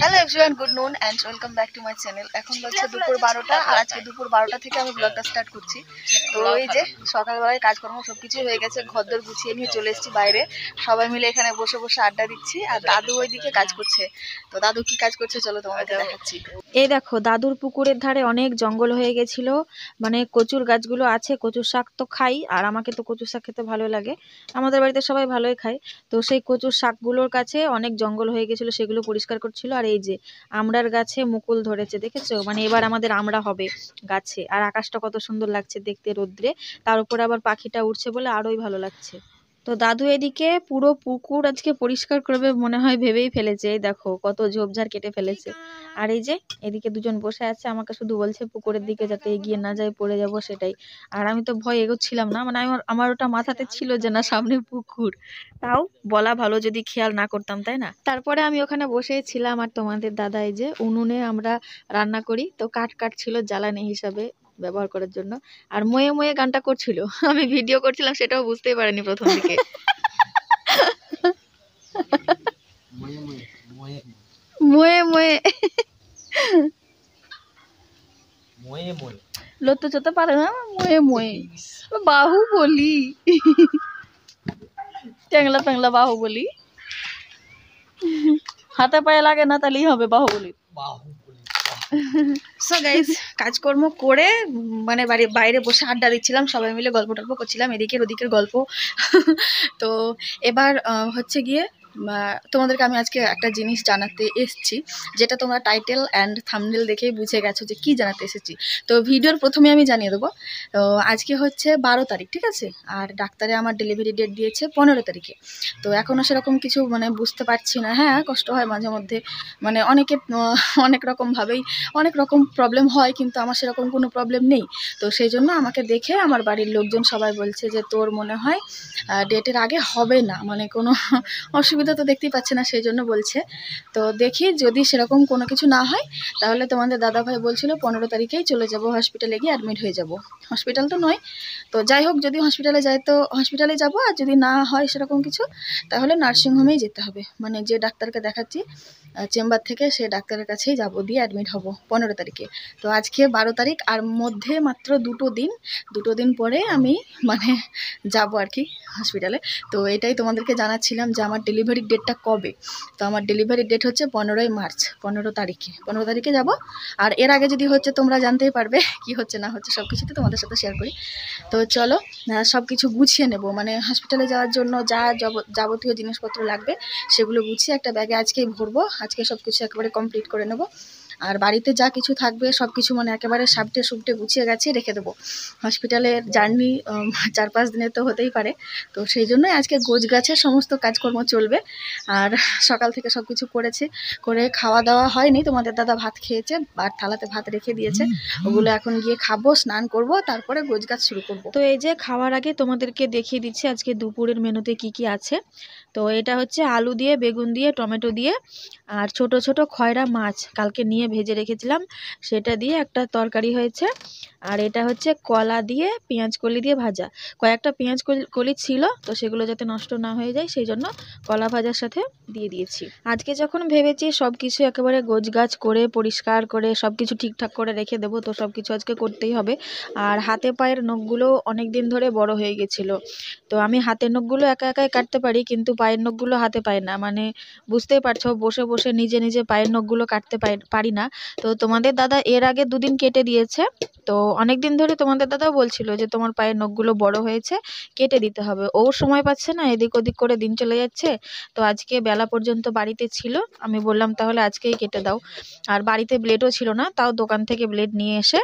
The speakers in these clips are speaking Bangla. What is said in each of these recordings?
হ্যালো এভরিওয়ান, গুড নুন and welcome back to my channel. এখন হচ্ছে দুপুর 12টা আর আজকে দুপুর 12টা থেকে আমি ব্লগটা স্টার্ট করছি। তো এই যে সকালবেলায় কাজকর্ম সব কিছু হয়ে গেছে, ঘরদোর গুছিয়ে নিয়ে চলে এসেছি বাইরে। সবাই মিলে এখানে বসে বসে আড্ডা দিচ্ছি আর দাদু ওইদিকে কাজ করছে। তো দাদু কি কাজ করছে চলো তোমাকে দেখাচ্ছি। এই দেখো, দাদুর পুকুরের ধারে অনেক জঙ্গল হয়ে গেছিল, মানে কচুর গাছগুলো আছে। কচুর শাক তো খাই, আর আমাকে তো কচুর শাক খেতে ভালো লাগে, আমাদের বাড়িতে সবাই ভালোই খায়। তো সেই কচুর শাকগুলোর কাছে অনেক জঙ্গল হয়ে গেছিল, সেগুলো পরিষ্কার করছিল। আর এই যে আমড়ার গাছে মুকুল ধরেছে, দেখেছো? মানে এবার আমাদের আমড়া হবে গাছে। আর আকাশটা কত সুন্দর লাগছে দেখতে রোদ্রে, তার উপরে আবার পাখিটা উঠছে বলে আরোই ভালো লাগছে। তো দাদু এদিকে পুরো পুকুর আজকে পরিষ্কার করবে মনে হয় ভেবেই ফেলেছে। এই দেখো কত ঝোপঝাড় কেটে ফেলেছে। আর এই যে এদিকে দুজন বসে আছে, আমাকে শুধু বলছে পুকুরের দিকে যাতে এগিয়ে না যায়, পড়ে যাব সেটাই। আর আমি তো ভয় এগোচ্ছিলাম না, মানে আমার ওটা মাথাতে ছিল যে না সামনে পুকুর, তাও বলা ভালো যদি খেয়াল না করতাম, তাই না? তারপরে আমি ওখানে বসেছিলাম, আর তোমাদের দাদা এই যে উনুনে আমরা রান্না করি, তো কাঠ ছিল জ্বালানি হিসাবে ব্যবহার করার জন্য। আর ময়ে ময়ে গানটা করছিল, আমি ভিডিও করছিলাম সেটাও বুঝতেই পারিনি প্রথম দিকে। ময়ে ময়ে লড়তে চড়তে পারে না, ময়ে ময়ে বাহু বলি, ট্যাংলা ট্যাংলা বাহু বলি, হাতে পায়ে লাগে না তাহলেই হবে বাহুবলি। সো গাইস, কাজকর্ম করে মানে বাইরে বসে আড্ডা দিচ্ছিলাম, সবাই মিলে গল্প টল্প করছিলাম, এদিকের ওদিকের গল্প। তো এবার হচ্ছে গিয়ে তোমাদেরকে আমি আজকে একটা জিনিস জানাতে এসেছি, যেটা তোমরা টাইটেল অ্যান্ড থাম্বনেল দেখেই বুঝে গেছো যে কি জানাতে এসেছি। তো ভিডিওর প্রথমে আমি জানিয়ে দেবো, তো আজকে হচ্ছে 12 তারিখ, ঠিক আছে? আর ডাক্তারে আমার ডেলিভারি ডেট দিয়েছে 15 তারিখে। তো এখনও সেরকম কিছু মানে বুঝতে পারছি না। হ্যাঁ, কষ্ট হয় মাঝে মধ্যে, মানে অনেক রকমভাবেই অনেক রকম প্রবলেম হয়, কিন্তু আমার সেরকম কোনো প্রবলেম নেই। তো সেই জন্য আমাকে দেখে আমার বাড়ির লোকজন সবাই বলছে যে তোর মনে হয় ডেটের আগে হবে না, মানে কোনো অসুবিধা তো দেখতেই পাচ্ছে না, সেই জন্য বলছে। তো দেখি যদি সেরকম কোনো কিছু না হয় তাহলে তোমাদের দাদাভাই বলছিল 15 তারিখেই চলে যাব হসপিটালে, গিয়ে অ্যাডমিট হয়ে যাব। হসপিটাল তো নয়, তো যাই হোক, যদি হসপিটালে যায় তো হসপিটালে যাব, আর যদি না হয় সেরকম কিছু তাহলে নার্সিংহোমেই যেতে হবে। মানে যে ডাক্তারকে দেখাচ্ছি চেম্বার থেকে, সেই ডাক্তারের কাছেই যাব, দিয়ে অ্যাডমিট হব 15 তারিখে। তো আজকে 12 তারিখ, আর মধ্যে মাত্র দুটো দিন পরে আমি মানে যাব আর কি হসপিটালে। তো এটাই তোমাদেরকে জানাচ্ছিলাম যে আমার ডেলিভারির ডেটটা কবে। তো আমার ডেলিভারির ডেট হচ্ছে 15ই মার্চ, 15 তারিখে যাব। আর এর আগে যদি হচ্ছে তোমরা জানতেই পারবে কি হচ্ছে না হচ্ছে, সব কিছুতে তোমাদের সাথে শেয়ার করি। তো চলো সব কিছু গুছিয়ে নেব, মানে হসপিটালে যাওয়ার জন্য যা যাবতীয় জিনিসপত্র লাগবে সেগুলো গুছিয়ে একটা ব্যাগে আজকেই ভরবো। আজকে সব কিছু একেবারে কমপ্লিট করে নেব। আর বাড়িতে যা কিছু থাকবে সব কিছু মানে একেবারে সাবটে গুছিয়ে গাছিয়ে রেখে দেবো। হসপিটালের জার্নি 4-5 দিনের তো হতেই পারে, তো সেই জন্যই আজকে গোছ গাছে সমস্ত কাজকর্ম চলবে। আর সকাল থেকে সব কিছু করে খাওয়া দাওয়া হয়নি, তোমাদের দাদা ভাত খেয়েছে আর থালাতে ভাত রেখে দিয়েছে, ওগুলো এখন গিয়ে খাবো, স্নান করব, তারপরে গোছ গাছ শুরু করব। তো এই যে খাওয়ার আগে তোমাদেরকে দেখিয়ে দিচ্ছি আজকে দুপুরের মেনুতে কি কি আছে। তো এটা হচ্ছে আলু দিয়ে, বেগুন দিয়ে, টমেটো দিয়ে, আর ছোট ছোট খয়রা মাছ কালকে নিয়ে ভেজে রেখেছিলাম, সেটা দিয়ে একটা তরকারি হয়েছে। আর এটা হচ্ছে কলা দিয়ে, পেঁয়াজ কলি দিয়ে ভাজা। কয়েকটা পেঁয়াজ কলি ছিল, তো সেগুলো যাতে নষ্ট না হয়ে যায় সেই জন্য কলা ভাজার সাথে দিয়ে দিয়েছি। আজকে যখন ভেবেছি সব কিছু একেবারে গোছগাছ করে পরিষ্কার করে সব কিছু ঠিকঠাক করে রেখে দেবো, তো সব কিছু আজকে করতেই হবে। আর হাতে পায়ের নখগুলো অনেক দিন ধরে বড় হয়ে গেছিলো, তো আমি হাতের নখগুলো একাই কাটতে পারি, কিন্তু পায়ের নখগুলো হাতে পাই না। মানে বুঝতেই পারছো, বসে বসে নিজে পায়ের নখগুলো কাটতে পারি না। তো তোমাদের দাদা এর আগে 2 দিন কেটে দিয়েছে। তো অনেক দিন ধরে তোমাদের দাদাও বলছিল যে তোমার পায়ের নখগুলো বড় হয়েছে, কেটে দিতে হবে। ও সময় পাচ্ছে না, এদিক ওদিক করে দিন চলে যাচ্ছে। তো আজকে বেলা পর্যন্ত বাড়িতে ছিল, আমি বললাম তাহলে আজকেই কেটে দাও। আর বাড়িতে ব্লেডও ছিল না, তাও দোকান থেকে ব্লেড নিয়ে এসে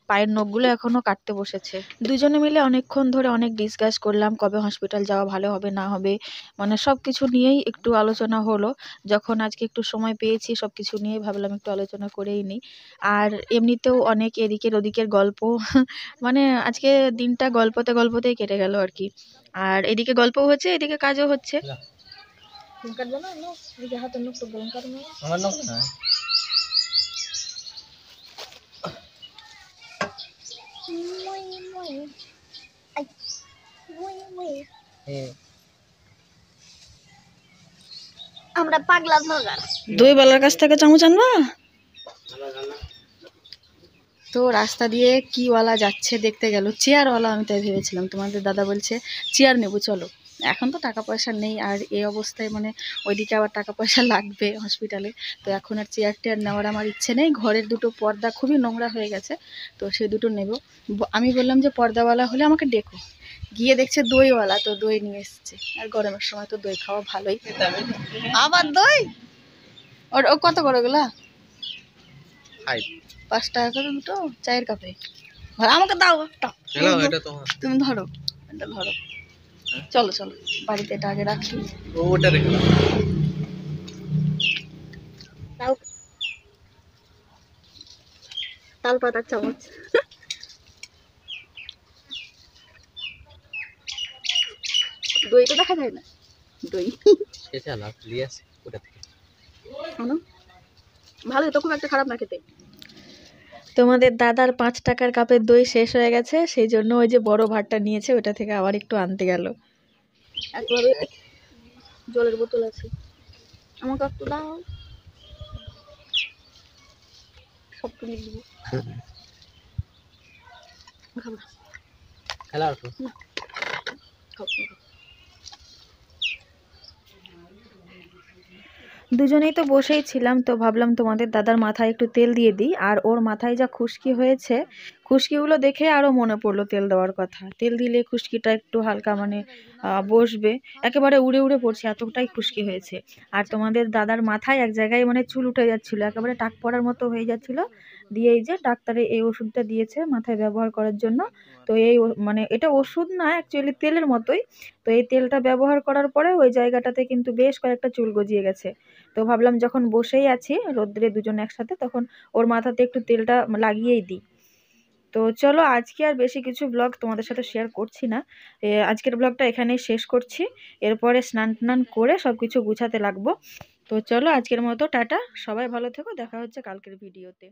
পায়ের নখগুলো এখনো কাটতে বসেছে। দুজনে মিলে অনেকক্ষণ ধরে অনেক ডিসকাস করলাম, কবে হসপিটাল যাওয়া ভালো হবে না হবে, মানে সব কিছু নিয়েই একটু আলোচনা হলো। যখন আজকে একটু সময় পেয়েছি সব কিছু নিয়েই ভাবলাম একটু আলোচনা করেই নিই। আর এমনিতেও অনেক এদিকের ওদিকের গল্প, মানে আজকে দিনটা গল্পতেই কেটে গেল আর কি। আর এদিকে গল্পও হচ্ছে, এদিকে কাজও হচ্ছে। আমরা পাগলা ব্লগার। দইওয়ালার কাছ থেকে চামচ আনবা। তো রাস্তা দিয়ে কিওয়ালা যাচ্ছে দেখতে গেল, চেয়ারওয়ালা, আমি তাই ভেবেছিলাম। তোমাদের দাদা বলছে চেয়ার নেবো চলো। এখন তো টাকা পয়সা নেই, আর এই অবস্থায় মানে ওইদিকে আবার টাকা পয়সা লাগবে হসপিটালে। তো এখন আর চেয়ার টেয়ার নেওয়ার আমার ইচ্ছে নেই। ঘরের দুটো পর্দা খুবই নোংরা হয়ে গেছে, তো সেই দুটো নেব। আমি বললাম যে পর্দাওয়ালা হলে আমাকে ডেকো। গিয়ে দেখছে দইওয়ালা, তো দই নিয়ে এসছে। আর গরমের সময় তো দই খাওয়া ভালোই। আবার দই। ওর ও কত করে ওগুলা? 5 টাকা করে দুটো চায়ের কাপে। আমাকে দাও একটা। তুমি ধরো, এটা ধরো। চলো চলো বাড়িতে এটা আগে রাখি। তাল পাতার চামচ। দই তো দেখা যায় না। দই ভালো তো, খুব একটা খারাপ না খেতে। তোমাদের দাদার 5 টাকার কাপের দই শেষ হয়ে গেছে, সেই জন্য ওই যে বড় ভাতটা নিয়েছে, ওটা থেকে আবার একটু আনতে গেল। একবারে জলের বোতল আছে, আমাকে একটু দাও। সব কিনে দিব। খাবো না। দুজনেই তো বসেই ছিলাম, তো ভাবলাম তোমাদের দাদার মাথায় একটু তেল দিয়ে দিই। আর ওর মাথায় যা খুশকি হয়েছে, খুশকিগুলো দেখে আরও মনে পড়লো তেল দেওয়ার কথা। তেল দিলে খুশকিটা একটু হালকা মানে বসবে। একেবারে উড়ে উড়ে পড়ছে, এতটাই খুশকি হয়েছে। আর তোমাদের দাদার মাথায় এক জায়গায় মানে চুল উঠে যাচ্ছিলো, একেবারে টাক পড়ার মতো হয়ে যাচ্ছিলো। দিয়ে এই যে ডাক্তারে এই ওষুধটা দিয়েছে মাথায় ব্যবহার করার জন্য। তো এই মানে এটা ওষুধ না, অ্যাকচুয়ালি তেলের মতোই। তো এই তেলটা ব্যবহার করার পরে ওই জায়গাটাতে কিন্তু বেশ কয়েকটা চুল গজিয়ে গেছে। তো ভাবলাম যখন বসেই আছি রোদ্রে দুজনে একসাথে, তখন ওর মাথাতে একটু তেলটা লাগিয়েই দিই। তো চলো আজকে আর বেশি কিছু ব্লগ তোমাদের সাথে শেয়ার করছি না। আজকের ব্লগটা এখানেই শেষ করছি। এরপরে স্নান টান করে সব কিছু গুছাতে লাগবো। তো চলো আজকের মতো টাটা, সবাই ভালো থেকো, দেখা হচ্ছে কালকের ভিডিওতে।